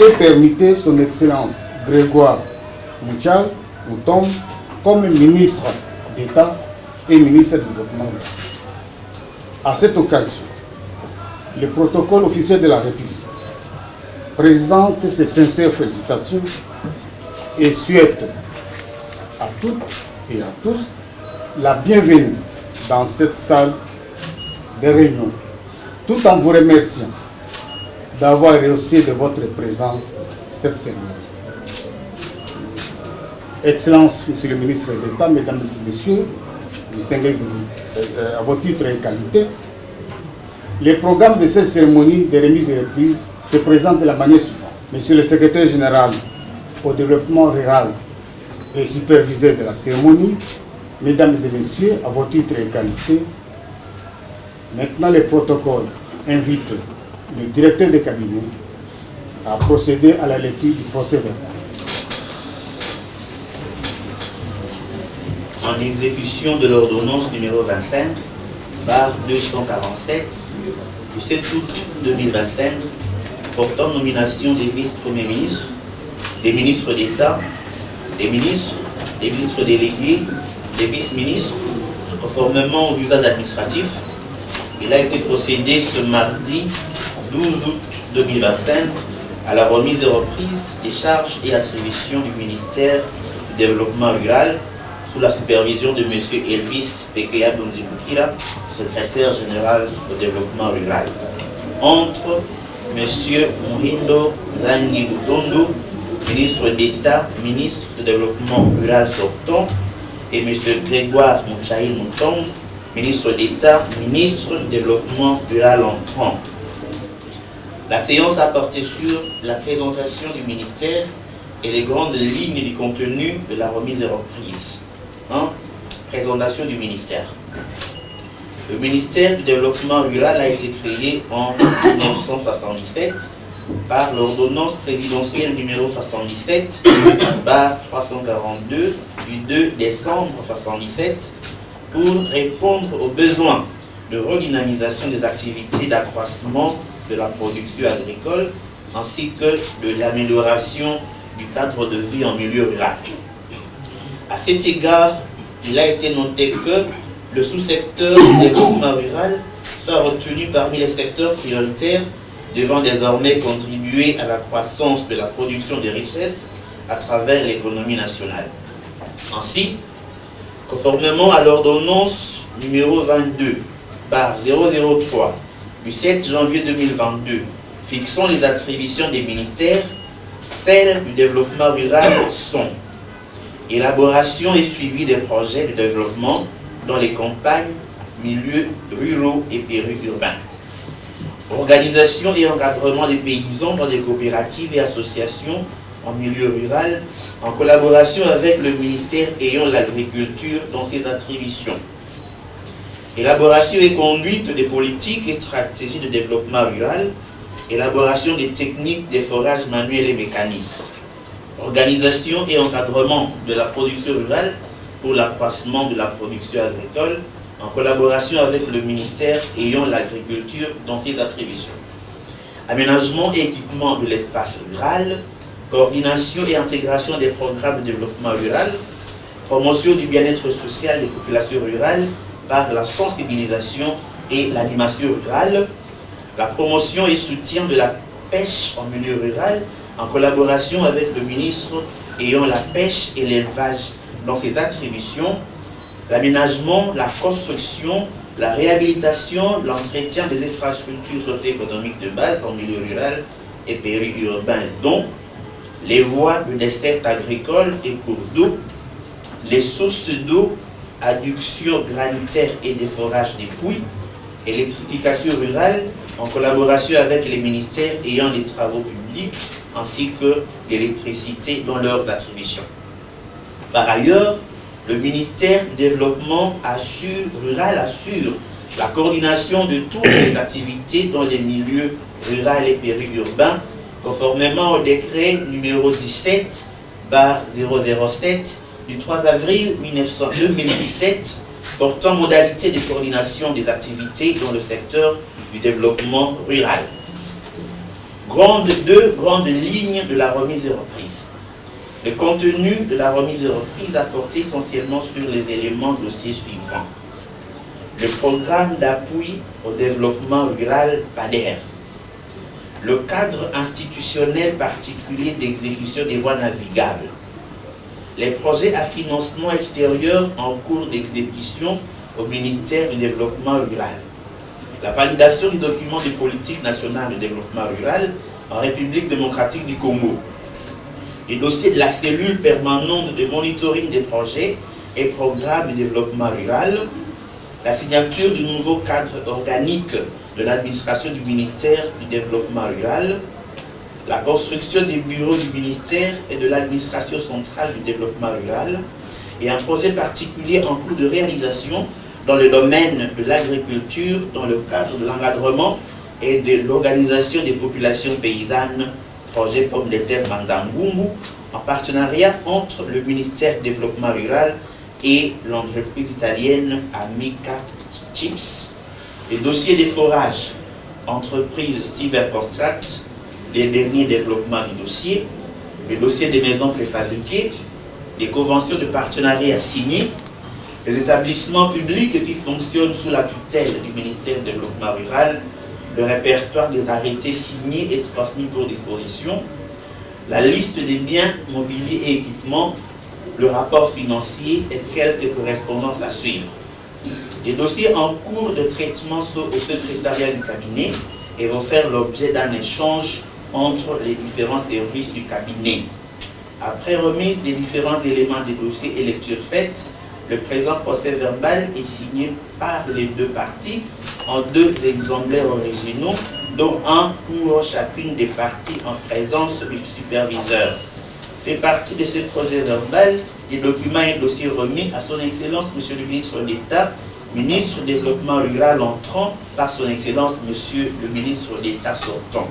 et permettez son Excellence Grégoire Mouton comme ministre d'État et ministre du Développement rural. À cette occasion, le protocole officiel de la République présente ses sincères félicitations et souhaite à toutes et à tous la bienvenue dans cette salle de réunion, tout en vous remerciant d'avoir rehaussé de votre présence cette cérémonie. Excellences, Monsieur le ministre d'État, Mesdames et Messieurs, distingués à vos titres et qualités, les programmes de cette cérémonie de remise et reprise se présentent de la manière suivante. Monsieur le secrétaire général au développement rural et superviseur de la cérémonie, Mesdames et Messieurs, à vos titres et qualités, maintenant le protocole invite le directeur de cabinet à procéder à la lecture du procès verbal. En exécution de l'ordonnance numéro 25, barre 247, du 7 août 2025, portant nomination des vice-premiers ministres, des ministres d'État, des ministres délégués, des vice-ministres, conformément aux usages administratifs, il a été procédé ce mardi 12 août 2025 à la remise et reprise des charges et attributions du ministère du Développement rural sous la supervision de M. Elvis Pekeya Donzibukira, secrétaire général au développement rural, entre M. Muhindo Zangi Butondo, ministre d'État, ministre du développement rural sortant, et M. Grégoire Mouton, ministre d'État, ministre du développement rural entrant. La séance a porté sur la présentation du ministère et les grandes lignes du contenu de la remise et reprise. Présentation du ministère. Le ministère du développement rural a été créé en 1977 par l'ordonnance présidentielle numéro 77 barre 342 du 2 décembre 1977 pour répondre aux besoins de redynamisation des activités d'accroissement de la production agricole ainsi que de l'amélioration du cadre de vie en milieu rural. À cet égard, il a été noté que le sous-secteur du développement rural soit retenu parmi les secteurs prioritaires devant désormais contribuer à la croissance de la production des richesses à travers l'économie nationale. Ainsi, conformément à l'ordonnance numéro 22 par 003 du 7 janvier 2022 fixant les attributions des ministères, celles du développement rural sont élaboration et suivi des projets de développement dans les campagnes, milieux ruraux et périurbains. Organisation et encadrement des paysans dans des coopératives et associations en milieu rural, en collaboration avec le ministère ayant l'agriculture dans ses attributions. Élaboration et conduite des politiques et stratégies de développement rural, élaboration des techniques des forages manuels et mécaniques. Organisation et encadrement de la production rurale pour l'accroissement de la production agricole en collaboration avec le ministère ayant l'agriculture dans ses attributions. Aménagement et équipement de l'espace rural, coordination et intégration des programmes de développement rural, promotion du bien-être social des populations rurales par la sensibilisation et l'animation rurale, la promotion et soutien de la pêche en milieu rural en collaboration avec le ministre ayant la pêche et l'élevage dans ses attributions, l'aménagement, la construction, la réhabilitation, l'entretien des infrastructures socio-économiques de base en milieu rural et périurbain, dont les voies de desserte agricole et cours d'eau, les sources d'eau, adduction granitaire et des forages des puits, électrification rurale en collaboration avec les ministères ayant des travaux publics ainsi que l'électricité dans leurs attributions. Par ailleurs, le ministère du Développement rural assure la coordination de toutes les activités dans les milieux ruraux et périurbains, conformément au décret numéro 17/007 du 3 avril 2017 portant modalité de coordination des activités dans le secteur du développement rural. Deux grandes lignes de la remise et reprise. Le contenu de la remise et reprise a porté essentiellement sur les éléments dossiers suivants. Le programme d'appui au développement rural PADER. Le cadre institutionnel particulier d'exécution des voies navigables. Les projets à financement extérieur en cours d'exécution au ministère du Développement rural. La validation du document de politique nationale de développement rural en République démocratique du Congo. Les dossiers de la cellule permanente de monitoring des projets et programmes de développement rural. La signature du nouveau cadre organique de l'administration du ministère du Développement rural. La construction des bureaux du ministère et de l'administration centrale du développement rural. Et un projet particulier en cours de réalisation dans le domaine de l'agriculture dans le cadre de l'encadrement et de l'organisation des populations paysannes, projet Pomme de terre Manzangungu, en partenariat entre le ministère du Développement rural et l'entreprise italienne Amica Chips. Les dossiers des forages, entreprise Stiver Construct, les derniers développements du dossier, le dossier des maisons préfabriquées, les conventions de partenariat signées, les établissements publics qui fonctionnent sous la tutelle du ministère du Développement rural, le répertoire des arrêtés signés et transmis pour disposition, la liste des biens mobiliers et équipements, le rapport financier et quelques correspondances à suivre. Les dossiers en cours de traitement sont au secrétariat du cabinet et vont faire l'objet d'un échange entre les différents services du cabinet. Après remise des différents éléments des dossiers et lecture faite, le présent procès verbal est signé par les deux parties en 2 exemplaires originaux, dont un pour chacune des parties en présence du superviseur. Fait partie de ce projet verbal les documents et dossiers remis à son Excellence Monsieur le ministre d'État, ministre du Développement rural entrant par son Excellence Monsieur le ministre d'État sortant.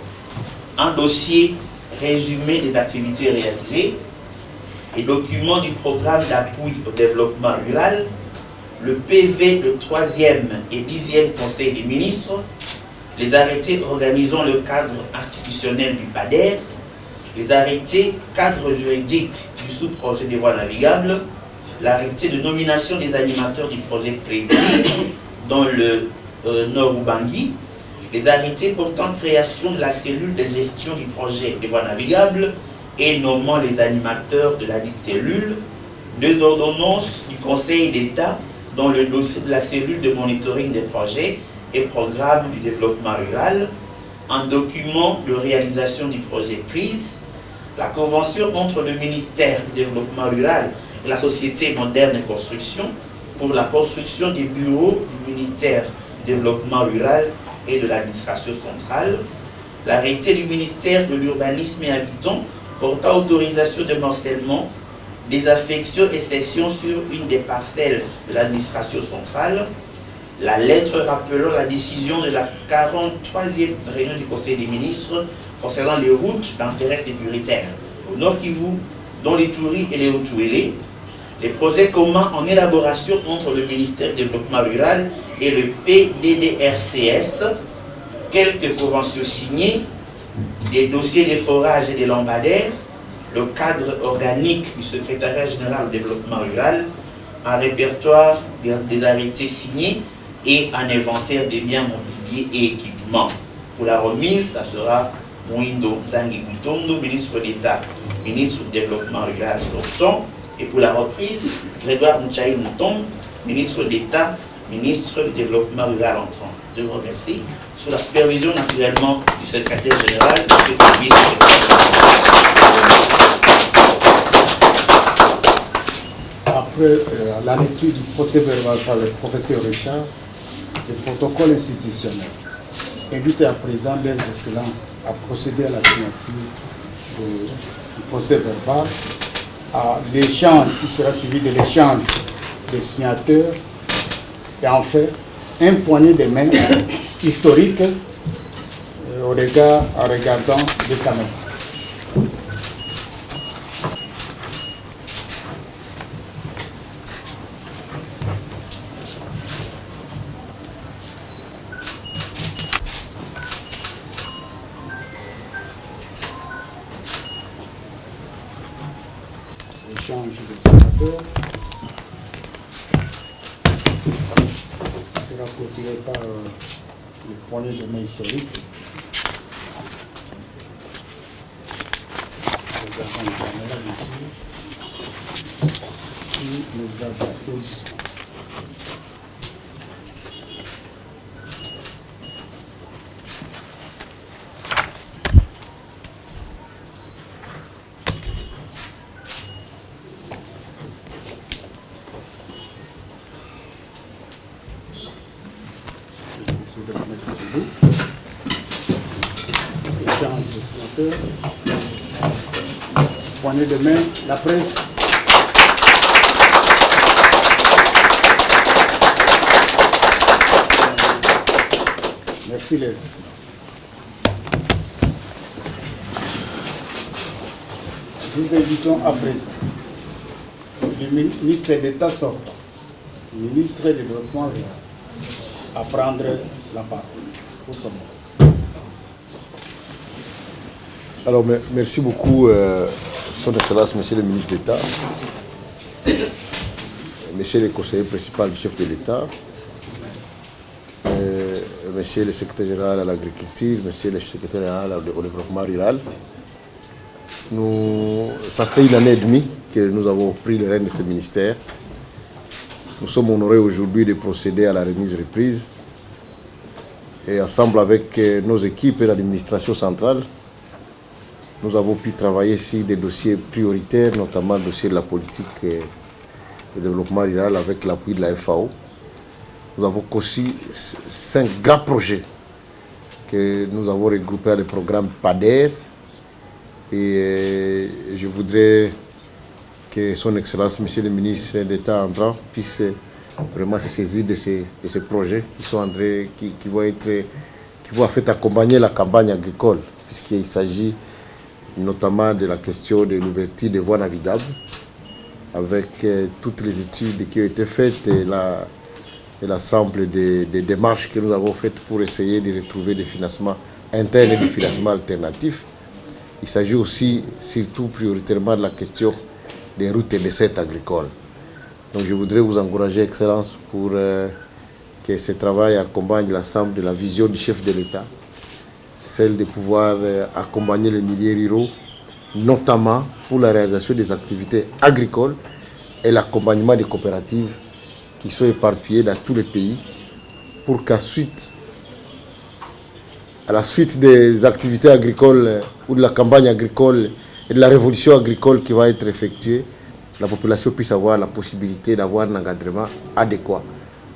Un dossier résumé des activités réalisées, les documents du programme d'appui au développement rural, le PV de 3e et 10e Conseil des ministres, les arrêtés organisant le cadre institutionnel du PADER, les arrêtés cadre juridique du sous-projet des voies navigables, l'arrêté de nomination des animateurs du projet prévu dans le Nord Ubangi, les arrêtés portant création de la cellule de gestion du projet des voies navigables et nommant les animateurs de la dite cellule, 2 ordonnances du Conseil d'État dans le dossier de la cellule de monitoring des projets et programmes du développement rural, un document de réalisation du projet prise, la convention entre le ministère du Développement rural et la Société moderne et construction pour la construction des bureaux du ministère du Développement rural et de l'administration centrale, l'arrêté du ministère de l'Urbanisme et Habitant portant autorisation de morcellement, désaffection et cession sur une des parcelles de l'administration centrale, la lettre rappelant la décision de la 43e réunion du Conseil des ministres concernant les routes d'intérêt sécuritaire au Nord Kivu, dont les Touris et les Haut-Touélé, les projets communs en élaboration entre le ministère du Développement rural et le PDDRCS, quelques conventions signées, des dossiers des forages et des lampadaires, le cadre organique du secrétariat général au développement rural, un répertoire des arrêtés signés et un inventaire des biens mobiliers et équipements. Pour la remise, ça sera Moïndo Nzangi Butondo, ministre d'État, ministre du Développement rural sortant, et pour la reprise, Grégoire Mouchaï Mouton, ministre d'État, ministre du Développement rural entrant. Je vous remercie, sous la supervision naturellement du secrétaire général, M. Kobi. Après la lecture du procès verbal par le professeur Richard, le protocole institutionnel invite à présent leurs excellences à procéder à la signature du procès verbal, à l'échange qui sera suivi de l'échange des signateurs et en fait un poignet de main historique en regardant les caméras. Échange des sénateurs. Il sera clôturé par le poignet de main historique. Regardons le caméra, bien sûr. Et nous applaudissons. De la mettre debout. Échange de sénateurs. Poignée de main, la presse. Merci les excellences. Nous invitons à présent le ministre d'État sortant, ministre du Développement rural, à prendre la parole pour son moment. Alors, merci beaucoup, Son Excellence, Monsieur le ministre d'État, Monsieur le conseiller principal du chef de l'État, Monsieur le secrétaire général à l'agriculture, Monsieur le secrétaire général au développement rural. Ça fait 1 année et demie que nous avons pris le règne de ce ministère. Nous sommes honorés aujourd'hui de procéder à la remise-reprise. Et ensemble avec nos équipes et l'administration centrale, nous avons pu travailler sur des dossiers prioritaires, notamment le dossier de la politique de développement rural avec l'appui de la FAO. Nous avons conçu 5 grands projets que nous avons regroupés dans le programme PADER. Et je voudrais que Son Excellence, Monsieur le ministre d'État entrant, puisse vraiment se saisir de ces projets qui vont en fait accompagner la campagne agricole, puisqu'il s'agit notamment de la question de l'ouverture des voies navigables, avec toutes les études qui ont été faites et l'ensemble des démarches que nous avons faites pour essayer de retrouver des financements internes et des financements alternatifs. Il s'agit aussi, surtout prioritairement, de la question des routes et des sites agricoles. Donc je voudrais vous encourager, Excellence, pour que ce travail accompagne l'ensemble de la vision du chef de l'État, celle de pouvoir accompagner les milieux ruraux, notamment pour la réalisation des activités agricoles et l'accompagnement des coopératives qui sont éparpillées dans tous les pays, pour qu'ensuite, à la suite des activités agricoles ou de la campagne agricole et de la révolution agricole qui va être effectuée, la population puisse avoir la possibilité d'avoir un encadrement adéquat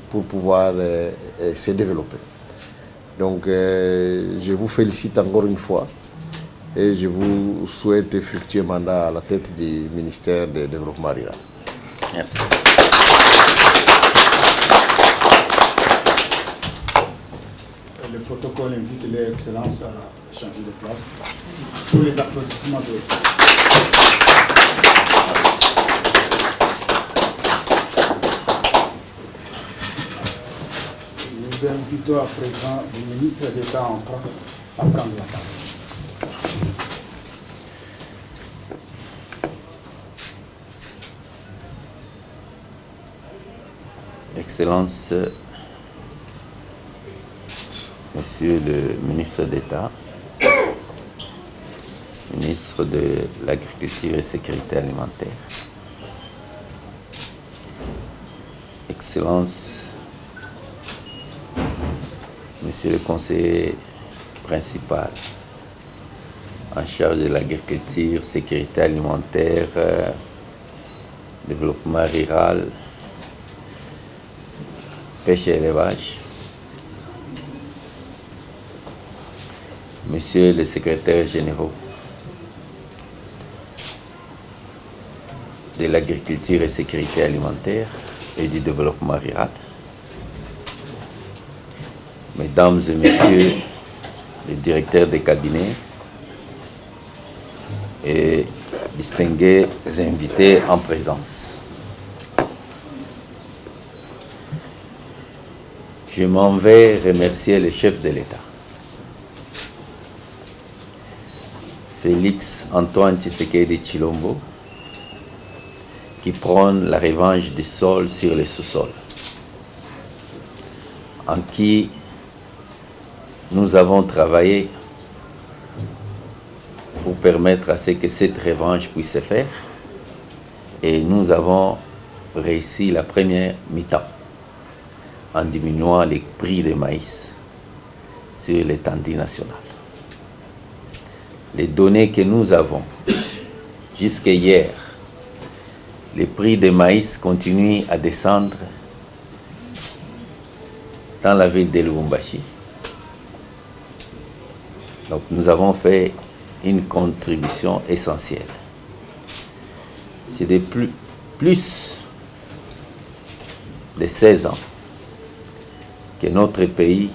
pour pouvoir se développer. Donc, je vous félicite encore une fois et je vous souhaite un fructueux mandat à la tête du ministère du Développement rural. Merci. Le protocole invite les excellences à changer de place. Sous les applaudissements de... Nous invitons à présent le ministre d'État entrant à prendre la parole. Excellences, Monsieur le ministre d'État, ministre de l'Agriculture et Sécurité alimentaire, Excellences, Monsieur le conseiller principal en charge de l'agriculture, sécurité alimentaire, développement rural, pêche et élevage, Monsieur le secrétaire général de l'agriculture et sécurité alimentaire et du développement rural, Mesdames et Messieurs les directeurs des cabinets et distingués invités en présence. Je m'en vais remercier le chef de l'État, Félix Antoine Tshisekedi Tshilombo, qui prône la revanche des sols sur les sous-sols, en qui nous avons travaillé pour permettre à ce que cette revanche puisse se faire, et nous avons réussi la première mi-temps en diminuant les prix de maïs sur l'étendue nationale. Les données que nous avons jusqu'à hier, les prix de maïs continuent à descendre dans la ville de Lubumbashi. Donc nous avons fait une contribution essentielle. C'est de plus de 16 ans que notre pays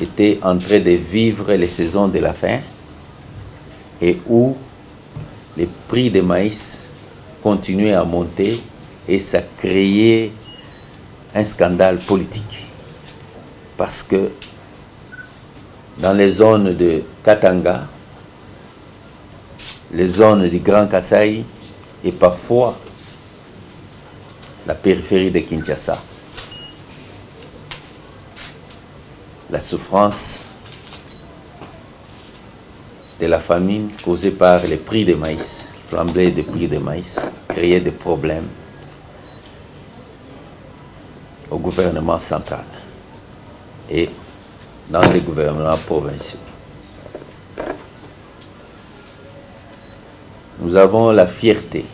était en train de vivre les saisons de la faim et où les prix de maïs continuaient à monter et ça créait un scandale politique. Parce que dans les zones de Katanga, les zones du Grand Kasaï et parfois la périphérie de Kinshasa, la souffrance de la famine causée par les prix de maïs, flambée des prix de maïs, créait des problèmes au gouvernement central et dans les gouvernements provinciaux. Nous avons la fierté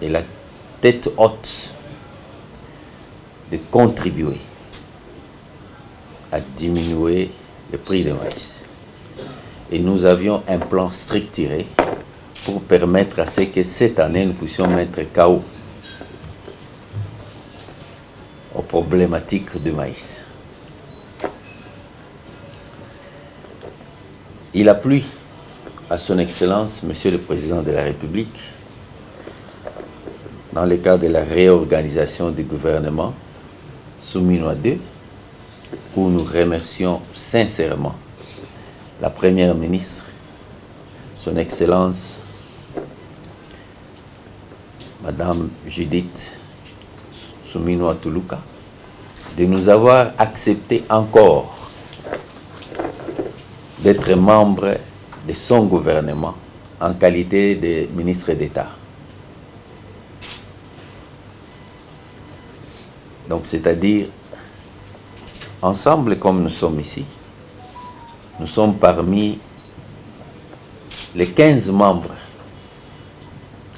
et la tête haute de contribuer à diminuer le prix de maïs. Et nous avions un plan structuré pour permettre à ce que cette année nous puissions mettre KO aux problématiques du maïs. Il a plu à son Excellence, Monsieur le Président de la République, dans le cadre de la réorganisation du gouvernement Souminois II, où nous remercions sincèrement la Première ministre, son Excellence, Madame Judith Souminois Toulouka, de nous avoir accepté encore d'être membre de son gouvernement en qualité de ministre d'État. Donc, c'est-à-dire, ensemble comme nous sommes ici, nous sommes parmi les 15 membres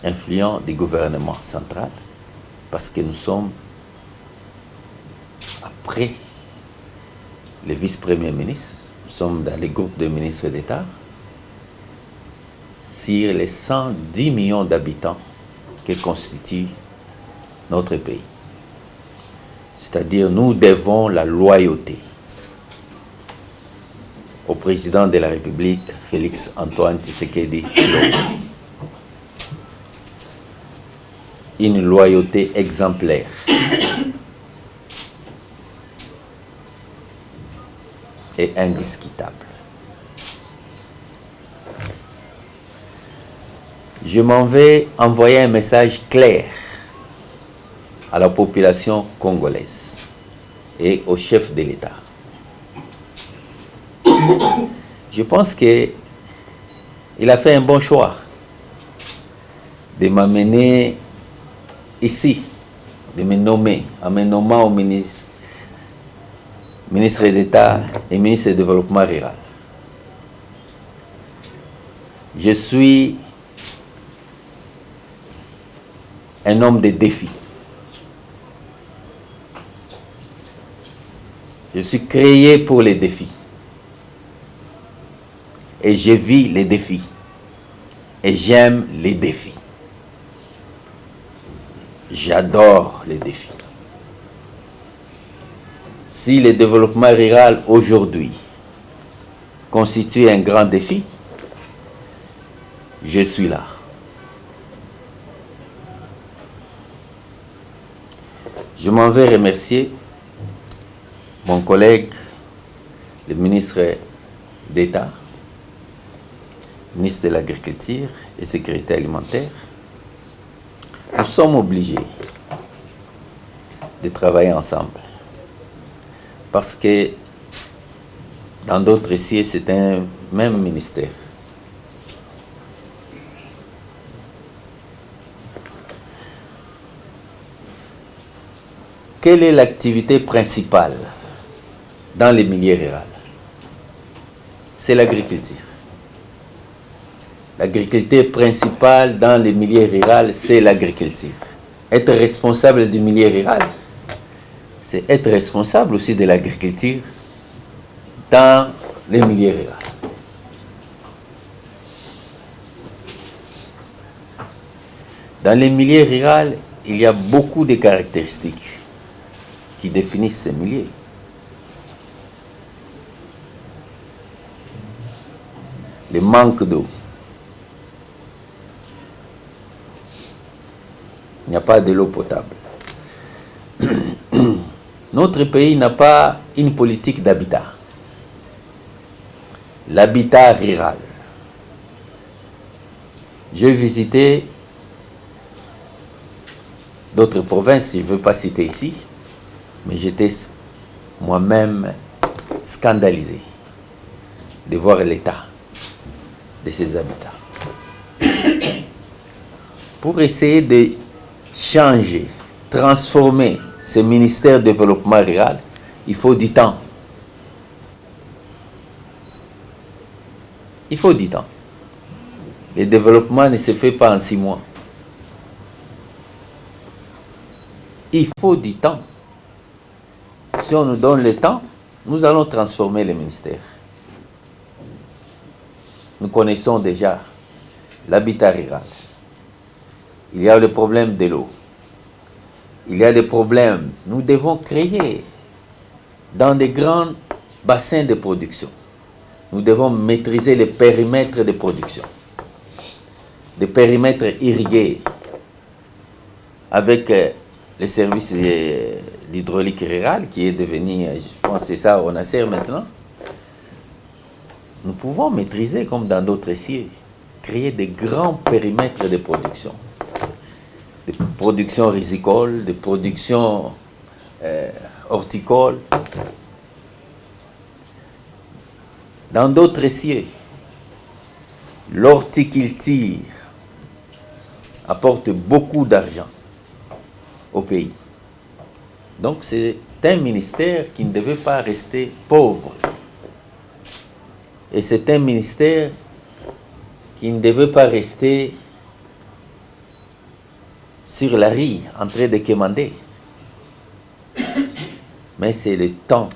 influents du gouvernement central, parce que nous sommes, après les vice-premiers ministres, nous sommes dans les groupes de ministres d'État, sur les 110 millions d'habitants que constitue notre pays. C'est-à-dire, nous devons la loyauté au président de la République, Félix Antoine Tshisekedi Tshilombo. Une loyauté exemplaire. Et indiscutable. Je m'en vais envoyer un message clair à la population congolaise et au chef de l'État. Je pense qu'il a fait un bon choix de m'amener ici, de me nommer, en me nommant au ministre d'État et ministre du Développement rural. Je suis un homme de défis. Je suis créé pour les défis. Et je vis les défis. Et j'aime les défis. J'adore les défis. Si le développement rural aujourd'hui constitue un grand défi, je suis là. Je m'en vais remercier mon collègue, le ministre d'État, ministre de l'Agriculture et Sécurité alimentaire, nous sommes obligés de travailler ensemble. Parce que dans d'autres dossiers, c'est un même ministère. Quelle est l'activité principale dans les milieux ruraux? C'est l'agriculture. L'agriculture principale dans les milieux ruraux, c'est l'agriculture. Être responsable du milieu rural, c'est être responsable aussi de l'agriculture dans les milieux ruraux. Dans les milieux ruraux, il y a beaucoup de caractéristiques qui définissent ces milieux. Le manque d'eau. Il n'y a pas de l'eau potable. Notre pays n'a pas une politique d'habitat. L'habitat rural. J'ai visité d'autres provinces, je ne veux pas citer ici, mais j'étais moi-même scandalisé de voir l'état de ces habitats. Pour essayer de changer, transformer ce ministère du développement rural, il faut du temps. Il faut du temps. Le développement ne se fait pas en 6 mois. Il faut du temps. Si on nous donne le temps, nous allons transformer le ministère. Nous connaissons déjà l'habitat rural. Il y a le problème de l'eau. Il y a des problèmes. Nous devons créer dans des grands bassins de production. Nous devons maîtriser les périmètres de production. Des périmètres irrigués avec les services d'hydraulique rurale qui est devenu, je pense que c'est ça, on a maintenant. Nous pouvons maîtriser, comme dans d'autres sièges, créer des grands périmètres de production. Des productions rizicoles, des productions horticoles. Dans d'autres sièges, l'horticulture apporte beaucoup d'argent au pays. Donc c'est un ministère qui ne devait pas rester pauvre. Et c'est un ministère qui ne devait pas rester sur la rue en train de quémander. Mais c'est le temps.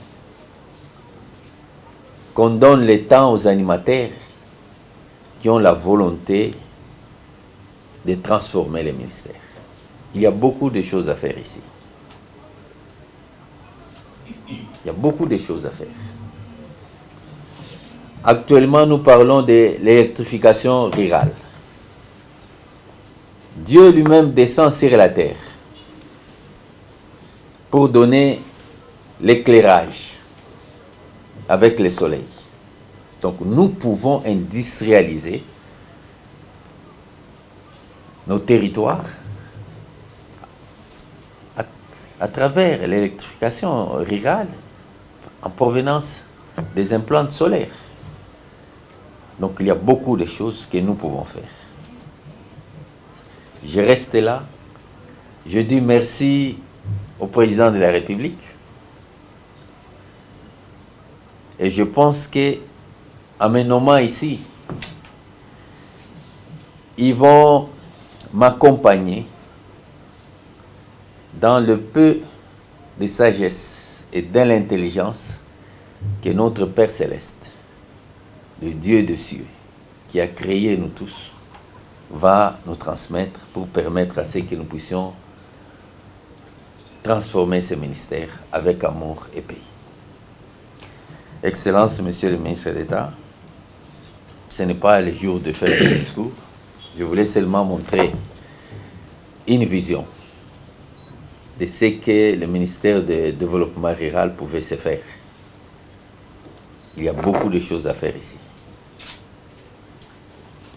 Qu'on donne le temps aux animateurs qui ont la volonté de transformer les ministères. Il y a beaucoup de choses à faire ici. Il y a beaucoup de choses à faire. Actuellement, nous parlons de l'électrification rurale. Dieu lui-même descend sur la terre pour donner l'éclairage avec le soleil. Donc nous pouvons industrialiser nos territoires à travers l'électrification rurale en provenance des implantes solaires. Donc il y a beaucoup de choses que nous pouvons faire. Je reste là. Je dis merci au président de la République. Et je pense qu'en me nommant ici, ils vont m'accompagner dans le peu de sagesse et de l'intelligence que notre Père Céleste, le Dieu des cieux, qui a créé nous tous, va nous transmettre pour permettre à ce que nous puissions transformer ce ministère avec amour et paix. Excellence, Monsieur le ministre d'État, ce n'est pas le jour de faire un discours. Je voulais seulement montrer une vision de ce que le ministère du Développement rural pouvait se faire. Il y a beaucoup de choses à faire ici.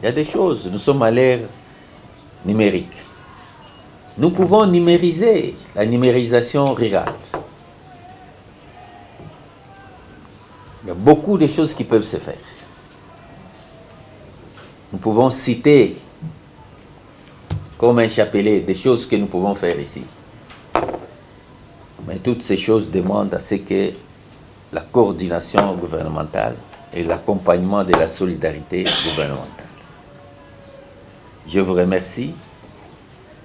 Il y a des choses, nous sommes à l'ère numérique. Nous pouvons numériser la numérisation rurale. Il y a beaucoup de choses qui peuvent se faire. Nous pouvons citer comme un chapelet des choses que nous pouvons faire ici. Mais toutes ces choses demandent à ce que la coordination gouvernementale et l'accompagnement de la solidarité gouvernementale. Je vous remercie.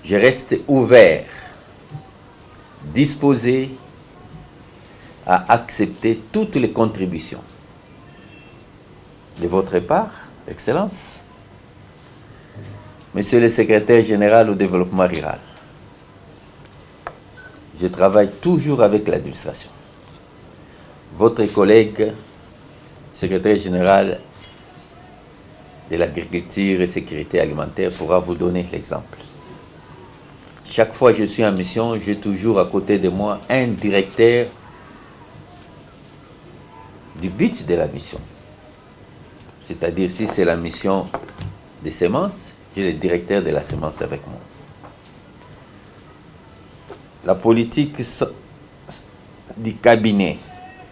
Je reste ouvert, disposé à accepter toutes les contributions de votre part, Excellence. Monsieur le secrétaire général au développement rural, je travaille toujours avec l'administration. Votre collègue, secrétaire général de l'agriculture et sécurité alimentaire, pourra vous donner l'exemple. Chaque fois que je suis en mission, j'ai toujours à côté de moi un directeur du but de la mission. C'est-à-dire, si c'est la mission des semences, j'ai le directeur de la semence avec moi. La politique du cabinet,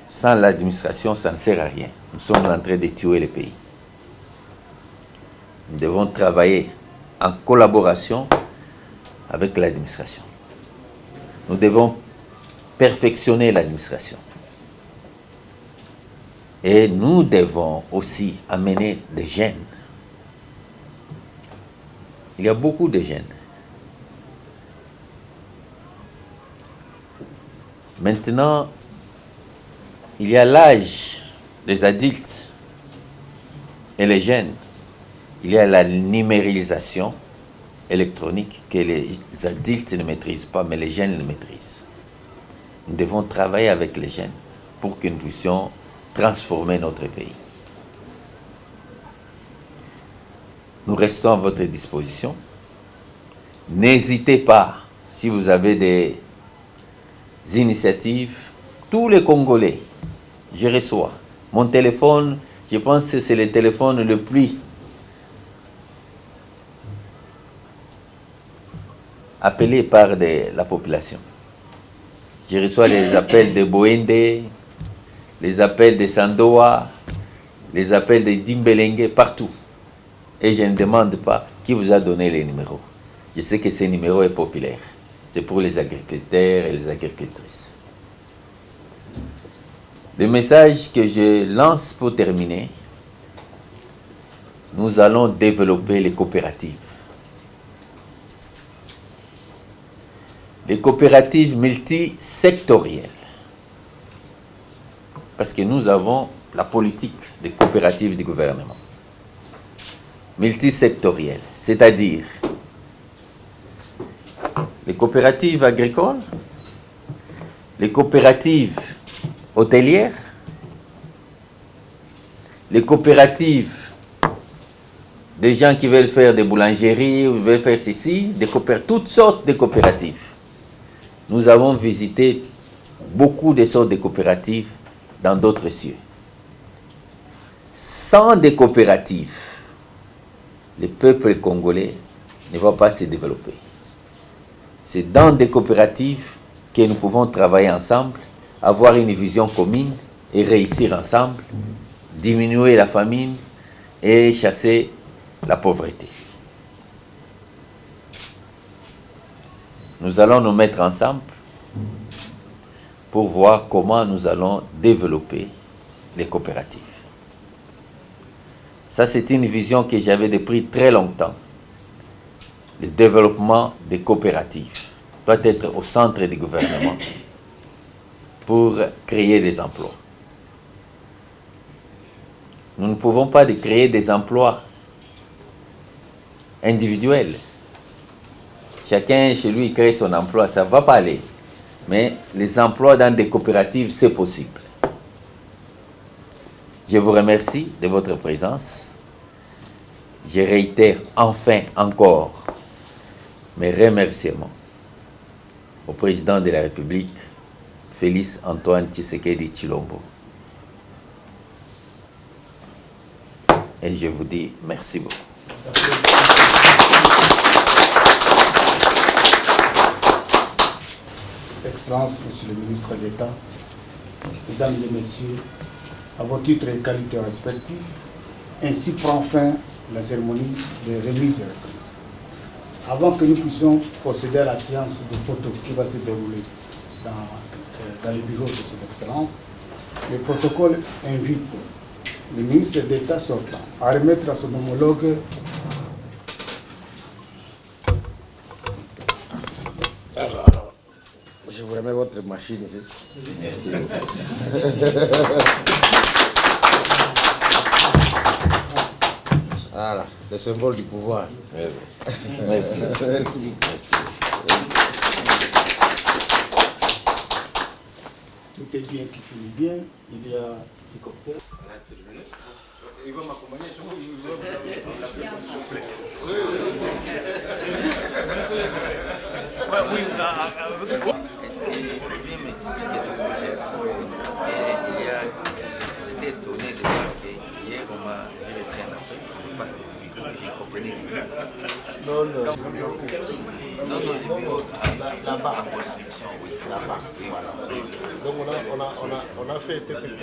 sans l'administration, ça ne sert à rien. Nous sommes en train de tuer le pays. Nous devons travailler en collaboration avec l'administration. Nous devons perfectionner l'administration. Et nous devons aussi amener des jeunes. Il y a beaucoup de jeunes. Maintenant, il y a l'âge des adultes et les jeunes. Il y a la numérisation électronique que les adultes ne maîtrisent pas, mais les jeunes le maîtrisent. Nous devons travailler avec les jeunes pour que nous puissions transformer notre pays. Nous restons à votre disposition. N'hésitez pas, si vous avez des initiatives, tous les Congolais, je reçois. Mon téléphone, je pense que c'est le téléphone le plus appelé par la population. Je reçois les appels de Boende, les appels de Sandoa, les appels de Dimbelenge, partout. Et je ne demande pas qui vous a donné les numéros. Je sais que ce numéro est populaire. C'est pour les agriculteurs et les agricultrices. Le message que je lance pour terminer, nous allons développer les coopératives. Les coopératives multisectorielles. Parce que nous avons la politique des coopératives du gouvernement. Multisectorielles, c'est-à-dire les coopératives agricoles, les coopératives hôtelières, les coopératives des gens qui veulent faire des boulangeries ou veulent faire ceci, toutes sortes de coopératives. Nous avons visité beaucoup de sortes de coopératives dans d'autres cieux. Sans des coopératives, le peuple congolais ne va pas se développer. C'est dans des coopératives que nous pouvons travailler ensemble, avoir une vision commune et réussir ensemble, diminuer la famine et chasser la pauvreté. Nous allons nous mettre ensemble pour voir comment nous allons développer les coopératives. Ça, c'est une vision que j'avais depuis très longtemps. Le développement des coopératives doit être au centre du gouvernement pour créer des emplois. Nous ne pouvons pas créer des emplois individuels. Chacun chez lui crée son emploi, ça ne va pas aller. Mais les emplois dans des coopératives, c'est possible. Je vous remercie de votre présence. Je réitère enfin encore mes remerciements au président de la République, Félix Antoine Tshisekedi Tshilombo. Et je vous dis merci beaucoup. Excellences, Monsieur le ministre d'État, Mesdames et Messieurs, à vos titres et qualités respectifs, ainsi prend fin la cérémonie de remise et reprise. Avant que nous puissions procéder à la séance de photos qui va se dérouler dans les bureaux de son Excellence, le protocole invite le ministre d'État sortant à remettre à son homologue je vous remets votre machine ici. Merci. Voilà, le symbole du pouvoir. Merci. Merci. tout est bien qui finit bien. Il y a un petit cocktail. Il va m'accompagner. Il faut bien m'expliquer ce projet. J'étais étonné de voir qu'hier, on m'a laissé un appel. Je ne pas que j'ai compris. Non, le bureau là-bas, en construction, oui. Là-bas, voilà. Donc on a fait PPP.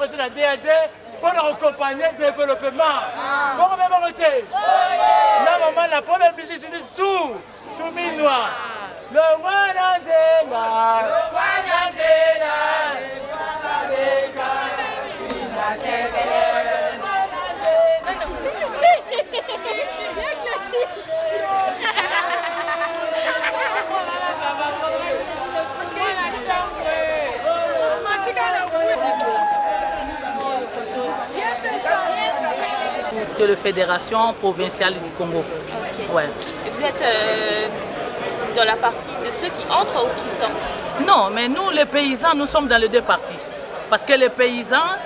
C'est la DAD pour accompagner le développement. Pour même arrêter. La maman, la première musique, c'est sous minois. Le Wanazena. De la Fédération provinciale du Congo. Okay. Ouais. Et vous êtes dans la partie de ceux qui entrent ou qui sortent? Non, mais nous, les paysans, nous sommes dans les deux parties. Parce que les paysans,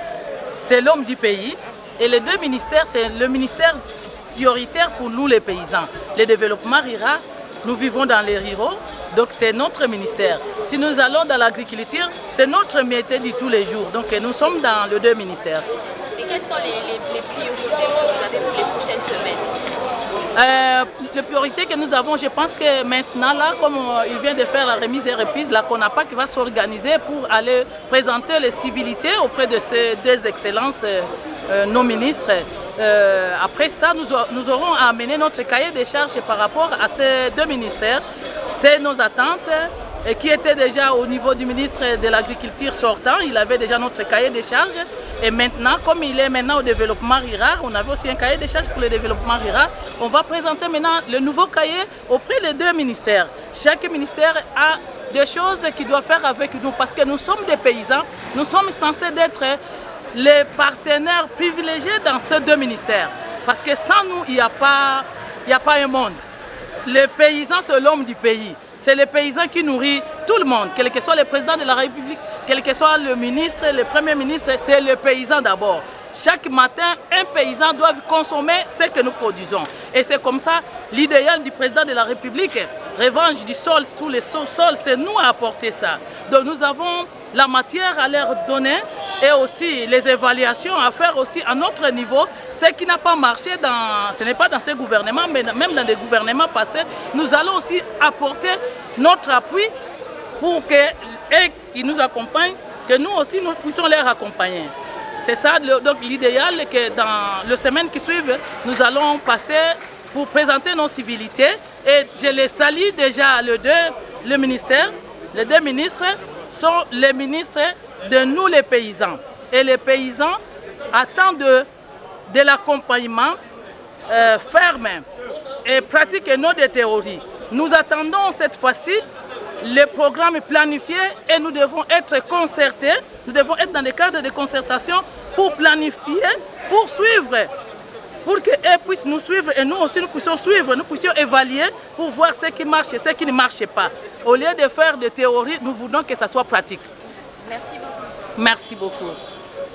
c'est l'homme du pays. Et les deux ministères, c'est le ministère prioritaire pour nous, les paysans. Le développement rural, nous vivons dans les ruraux, donc c'est notre ministère. Si nous allons dans l'agriculture, c'est notre métier de tous les jours. Donc nous sommes dans les deux ministères. Et quelles sont les priorités que vous avez pour les prochaines semaines? Les priorités que nous avons, je pense que maintenant, là, comme il vient de faire la remise et reprise, la CONAPAC va s'organiser pour aller présenter les civilités auprès de ces deux excellences, nos ministres. Après ça, nous aurons à amener notre cahier des charges par rapport à ces deux ministères. C'est nos attentes. Et qui était déjà au niveau du ministre de l'Agriculture sortant, il avait déjà notre cahier des charges. Et maintenant, comme il est maintenant au développement rural, on avait aussi un cahier des charges pour le développement rural. On va présenter maintenant le nouveau cahier auprès des deux ministères. Chaque ministère a des choses qu'il doit faire avec nous parce que nous sommes des paysans. Nous sommes censés être les partenaires privilégiés dans ces deux ministères. Parce que sans nous, il n'y a pas un monde. Les paysans, c'est l'homme du pays. C'est le paysan qui nourrit tout le monde, quel que soit le président de la République, quel que soit le ministre, le premier ministre, c'est le paysan d'abord. Chaque matin, un paysan doit consommer ce que nous produisons. Et c'est comme ça, l'idéal du président de la République, revanche du sol sous les sols, c'est nous à apporter ça. Donc nous avons la matière à leur donner et aussi les évaluations à faire aussi à notre niveau. ce qui n'a pas marché, ce n'est pas dans ces gouvernements, mais même dans des gouvernements passés, nous allons aussi apporter notre appui pour qu'ils nous accompagnent, que nous aussi nous puissions les accompagner. C'est ça donc l'idéal, que dans les semaines qui suivent, nous allons passer pour présenter nos civilités. Et je les salue déjà, les deux ministres sont les ministres de nous les paysans. Et les paysans attendent de l'accompagnement ferme et pratiquer nos théories. Nous attendons cette fois-ci le programme planifié et nous devons être concertés, nous devons être dans le cadre de concertation pour planifier, pour suivre, pour qu'eux puissent nous suivre et nous aussi nous puissions suivre, nous puissions évaluer pour voir ce qui marche et ce qui ne marche pas. Au lieu de faire des théories, nous voulons que ça soit pratique. Merci beaucoup. Merci beaucoup.